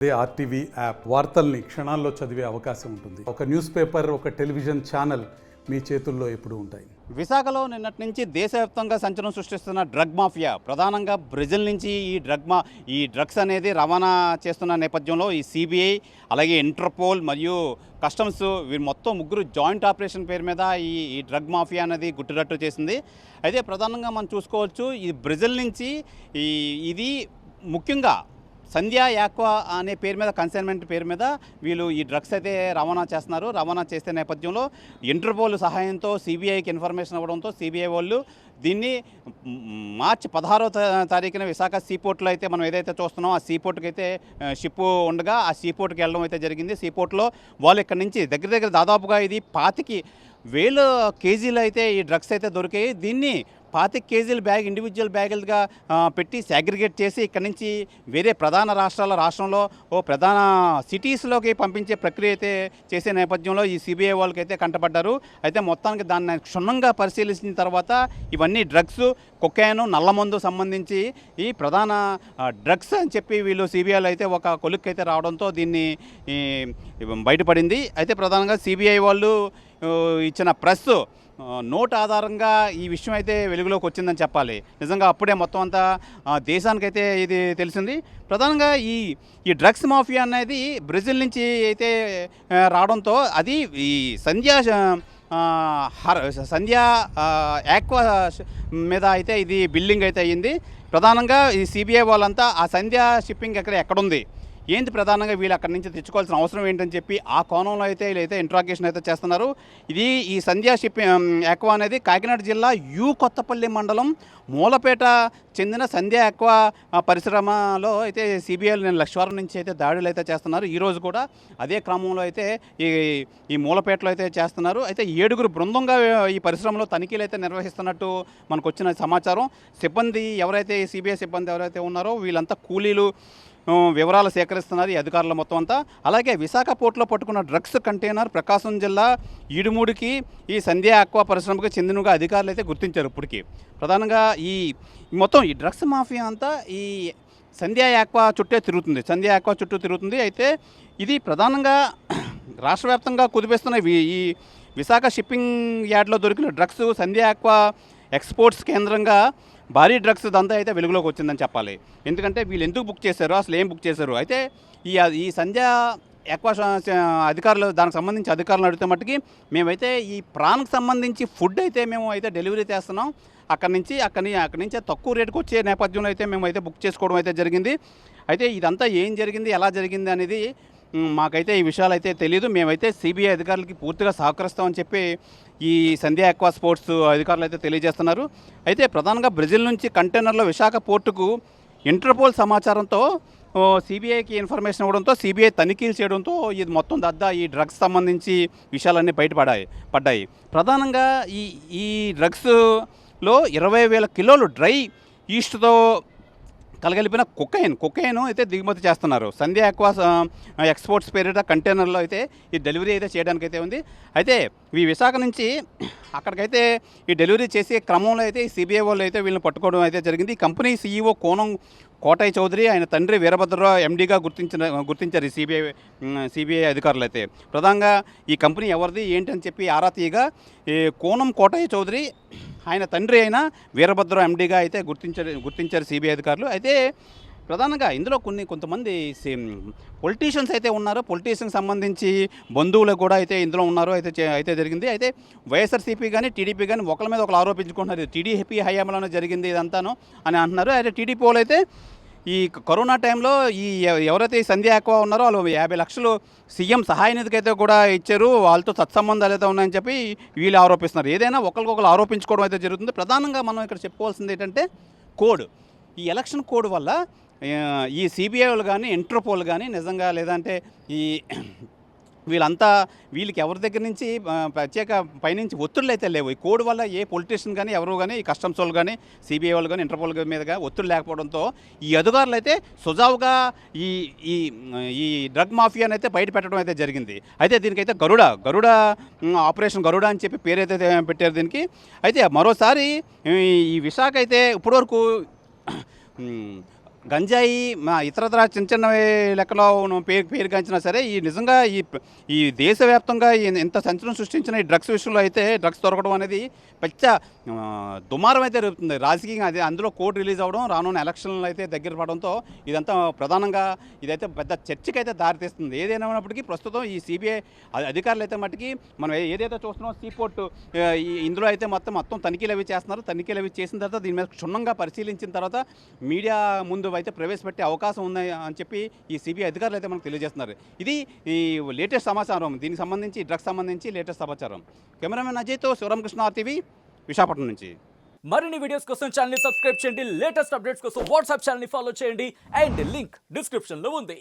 అదే RTV app వార్తల్ని క్షణాల్లో చదివే అవకాశం ఉంటుంది. ఒక న్యూస్ పేపర్, ఒక టెలివిజన్ ఛానల్ మీ చేతుల్లో ఎప్పుడూ ఉంటాయి. విశాఖలో నిన్నటి నుంచి దేశవ్యాప్తంగా సంచలనం సృష్టిస్తున్న డ్రగ్ మాఫియా, ప్రధానంగా బ్రెజిల్ నుంచి ఈ డ్రగ్స్ అనేది రవాణా చేస్తున్న నేపథ్యంలో ఈ సిబిఐ, అలాగే ఇంటర్పోల్ మరియు కస్టమ్స్ వీరు మొత్తం ముగ్గురు జాయింట్ ఆపరేషన్ పేరు మీద ఈ డ్రగ్ మాఫియా అనేది గుట్టురట్టు చేసింది. అయితే ప్రధానంగా మనం చూసుకోవచ్చు, ఈ బ్రెజిల్ నుంచి ఇది ముఖ్యంగా సంధ్యా యాక్వా అనే పేరు మీద, కన్సైన్మెంట్ పేరు మీద వీళ్ళు ఈ డ్రగ్స్ అయితే రవాణా చేస్తున్నారు. రవాణా చేసే నేపథ్యంలో ఇంటర్పోల్ సహాయంతో సిబిఐకి ఇన్ఫర్మేషన్ ఇవ్వడంతో సిబిఐ వాళ్ళు దీన్ని మార్చి 16వ తారీఖున విశాఖ సీపోర్ట్లో అయితే మనం ఏదైతే చూస్తున్నామో ఆ సీపోర్ట్కి అయితే షిప్ ఉండగా ఆ సీపోర్ట్కి వెళ్ళడం అయితే జరిగింది. సీపోర్ట్లో వాళ్ళు ఇక్కడ నుంచి దగ్గర దాదాపుగా ఇది 25,000 కేజీలు అయితే ఈ డ్రగ్స్ అయితే దొరికాయి. దీన్ని 25 కేజీల బ్యాగ్ ఇండివిజువల్ బ్యాగులుగా పెట్టి సాగ్రిగేట్ చేసి ఇక్కడ నుంచి వేరే ప్రధాన రాష్ట్రంలో ప్రధాన సిటీస్లోకి పంపించే ప్రక్రియ అయితే చేసే నేపథ్యంలో ఈ సిబిఐ వాళ్ళకైతే కంటపడ్డారు. అయితే మొత్తానికి దాన్ని క్షుణ్ణంగా పరిశీలించిన తర్వాత ఇవన్నీ డ్రగ్స్, కొకైన్, నల్లమందు సంబంధించి ఈ ప్రధాన డ్రగ్స్ అని చెప్పి వీళ్ళు సిబిఐలో అయితే ఒక కొలిక్కి అయితే రావడంతో దీన్ని బయటపడింది. అయితే ప్రధానంగా సిబిఐ వాళ్ళు ఇచ్చిన ప్రెస్ నోట్ ఆధారంగా ఈ విషయం అయితే వెలుగులోకి వచ్చిందని చెప్పాలి. నిజంగా అప్పుడే మొత్తం అంతా దేశానికైతే ఇది తెలిసింది. ప్రధానంగా ఈ డ్రగ్స్ మాఫియా అనేది బ్రెజిల్ నుంచి అయితే రావడంతో అది ఈ సంధ్యా యాక్వా మీద అయితే ఇది బిల్డింగ్ అయితే అయ్యింది. ప్రధానంగా ఈ సిబిఐ వాళ్ళంతా ఆ సంధ్యా షిప్పింగ్ ఎక్కడుంది, ఏంటి ప్రధానంగా వీళ్ళు అక్కడి నుంచి తెచ్చుకోవాల్సిన అవసరం ఏంటని చెప్పి ఆ కోణంలో అయితే వీళ్ళైతే ఇంట్రాగేషన్ అయితే చేస్తున్నారు. ఈ సంధ్యా షిప్పింగ్ యాక్వా అనేది కాకినాడ జిల్లా కొత్తపల్లి మండలం మూలపేట చెందిన సంధ్యా యాక్వా పరిశ్రమలో అయితే సిబిఐలు నేను లక్ష్వారం నుంచి అయితే దాడులు అయితే చేస్తున్నారు. ఈరోజు కూడా అదే క్రమంలో అయితే ఈ మూలపేటలో అయితే చేస్తున్నారు. అయితే 7 బృందంగా ఈ పరిశ్రమలో తనిఖీలు అయితే నిర్వహిస్తున్నట్టు మనకు వచ్చిన సమాచారం. సిబ్బంది ఎవరైతే సిబిఐ సిబ్బంది ఎవరైతే ఉన్నారో వీళ్ళంతా కూలీలు వివరాలు సేకరిస్తున్నారు ఈ అధికారులు మొత్తం అంతా. అలాగే విశాఖ పోర్టులో పట్టుకున్న డ్రగ్స్ కంటైనర్ ప్రకాశం జిల్లా ఈడుమూడికి ఈ సంధ్యా యాక్వా పరిశ్రమకు చెందినగా అధికారులు అయితే గుర్తించారు. ఇప్పటికీ ప్రధానంగా ఈ డ్రగ్స్ మాఫియా అంతా ఈ సంధ్యా యాక్వా చుట్టూ తిరుగుతుంది. అయితే ఇది ప్రధానంగా రాష్ట్ర వ్యాప్తంగా కుదిపేస్తున్న ఈ విశాఖ షిప్పింగ్ యార్డ్లో దొరికిన డ్రగ్స్ సంధ్యా యాక్వా ఎక్స్పోర్ట్స్ కేంద్రంగా భారీ డ్రగ్స్ దంతా అయితే వెలుగులోకి వచ్చిందని చెప్పాలి. ఎందుకంటే వీళ్ళు ఎందుకు బుక్ చేశారు, అసలు ఏం బుక్ చేశారు, అయితే ఈ సంధ్యా యాక్వా అధికారులు దానికి సంబంధించి అధికారులను అడిగితే మట్టుకి మేమైతే ఈ ప్రాణకు సంబంధించి ఫుడ్ అయితే మేము అయితే డెలివరీ చేస్తున్నాం, అక్కడి నుంచి తక్కువ రేటుకు వచ్చే నేపథ్యంలో అయితే మేము అయితే బుక్ చేసుకోవడం అయితే జరిగింది. అయితే ఇదంతా ఏం జరిగింది, ఎలా జరిగింది అనేది మాకైతే ఈ విషయాలు అయితే తెలియదు. మేమైతే సిబిఐ అధికారులకి పూర్తిగా సహకరిస్తామని చెప్పి ఈ సంధ్యా యాక్వా స్పోర్ట్స్ అధికారులు అయితే తెలియజేస్తున్నారు. అయితే ప్రధానంగా బ్రెజిల్ నుంచి కంటైనర్లో విశాఖ పోర్టుకు ఇంటర్పోల్ సమాచారంతో సిబిఐకి ఇన్ఫర్మేషన్ ఇవ్వడంతో సిబిఐ తనిఖీలు చేయడంతో ఇది మొత్తం ఈ డ్రగ్స్ సంబంధించి విషయాలన్నీ పడ్డాయి. ప్రధానంగా ఈ డ్రగ్స్లో 20,000 కిలోలు డ్రై ఈస్ట్తో కలగలిపిన కొకైన్ అయితే దిగుమతి చేస్తున్నారు. సంధ్యా యాక్వా ఎక్స్పోర్ట్స్ పేరిట కంటైనర్లో అయితే ఈ డెలివరీ అయితే చేయడానికి అయితే ఉంది. అయితే ఈ విశాఖ నుంచి అక్కడికైతే ఈ డెలివరీ చేసే క్రమంలో అయితే ఈ సిబిఐ వాళ్ళు అయితే వీళ్ళని పట్టుకోవడం అయితే జరిగింది. ఈ కంపెనీ సీఈఓ కోటయ్య చౌదరి, ఆయన తండ్రి వీరభద్రరావు ఎండీగా గుర్తించారు ఈ సిబిఐ అధికారులు అయితే. ప్రధానంగా ఈ కంపెనీ ఎవరిది ఏంటి అని చెప్పి ఆరా తీయగా ఈ కోటయ్య చౌదరి ఆయన తండ్రి అయిన వీరభద్రరావు ఎండీగా అయితే గుర్తించారు సిబిఐ అధికారులు. అయితే ప్రధానంగా ఇందులో కొంతమంది పొలిటీషియన్స్ అయితే ఉన్నారు. పొలిటీషియన్కి సంబంధించి బంధువులు కూడా అయితే ఇందులో ఉన్నారు అయితే జరిగింది. అయితే వైఎస్ఆర్సీపీ కానీ టీడీపీ కానీ ఒకరి మీద ఒకరు ఆరోపించుకుంటున్నారు. టీడీపీ హయాంలోనే జరిగింది ఇదంతాను అని అంటున్నారు. అయితే టీడీపీ వాళ్ళు అయితే ఈ కరోనా టైంలో ఎవరైతే ఈ సంధ్యా యాక్వా ఉన్నారో వాళ్ళు 50 లక్షలు సీఎం సహాయ నిధికి అయితే కూడా ఇచ్చారు, వాళ్ళతో సత్సంబంధాలు అయితే ఉన్నాయని చెప్పి వీళ్ళు ఆరోపిస్తున్నారు. ఏదైనా ఒకరికొకరు ఆరోపించుకోవడం అయితే జరుగుతుంది. ప్రధానంగా మనం ఇక్కడ చెప్పుకోవాల్సింది ఏంటంటే ఈ ఎలక్షన్ కోడ్ వల్ల ఈ సిబిఐ వాళ్ళు కానీ ఇంటర్పోల్ కానీ నిజంగా లేదంటే వీళ్ళకి ఎవరి దగ్గర నుంచి ప్రత్యేక పైనుంచి ఒత్తిళ్ళు అయితే లేవు. ఈ కోడ్ వల్ల ఏ పొలిటీషియన్ కానీ ఎవరు కానీ ఈ కస్టమ్స్ వాళ్ళు కానీ సిబిఐ వాళ్ళు కానీ ఇంటర్పోల్ మీదుగా ఒత్తిడి లేకపోవడంతో ఈ అధికారులు అయితే సుజావుగా ఈ డ్రగ్ మాఫియాని అయితే బయట పెట్టడం అయితే జరిగింది. అయితే దీనికైతే గరుడ ఆపరేషన్ గరుడ అని చెప్పి పేరైతే పెట్టారు దీనికి. అయితే మరోసారి ఈ విశాఖ అయితే ఇప్పటివరకు గంజాయి మా ఇతరత్ర చిన్న చిన్న లెక్కలో పేరుగాంచినా సరే ఈ నిజంగా ఈ దేశవ్యాప్తంగా ఇంత సంచలనం సృష్టించిన ఈ డ్రగ్స్ విషయంలో అయితే డ్రగ్స్ దొరకడం అనేది పెద్ద దుమారం అయితే రేపుతుంది రాజకీయంగా. అదే అందులో కోర్టు రిలీజ్ అవ్వడం, రానున్న ఎలక్షన్లు అయితే దగ్గర పడడంతో ఇదంతా ప్రధానంగా ఇదైతే పెద్ద చర్చకి అయితే దారితీస్తుంది. ఏదైనప్పటికీ ప్రస్తుతం ఈ సిబిఐ అధికారులు అయితే మట్టుకి మనం ఏదైతే చూస్తున్నాం సీపోర్ట్ ఇందులో అయితే మొత్తం తనిఖీలు అవి చేస్తున్నారు. తనిఖీలు అవి చేసిన తర్వాత దీని మీద క్షుణ్ణంగా పరిశీలించిన తర్వాత మీడియా ముందు అయితే ప్రవేశపెట్టే అవకాశం ఉంది అని చెప్పి ఈ సిబిఐ అధికారులు అయితే మనకు తెలియజేస్తున్నారు. ఇది ఈ లేటెస్ట్ సమాచారం, దీనికి సంబంధించి డ్రగ్స్ సంబంధించి లేటెస్ట్ సమాచారం. కెమెరామెన్ అజయ్తో శివరామకృష్ణ RTV విశాఖపట్నం నుంచి. మరిన్ని వీడియోస్ కోసం ఛానల్ ని సబ్స్క్రైబ్ చేయండి, లేటెస్ట్ అప్డేట్స్ కోసం వాట్సాప్ ఛానల్ ని ఫాలో చేయండి అండ్ లింక్ డిస్క్రిప్షన్ లో ఉంది.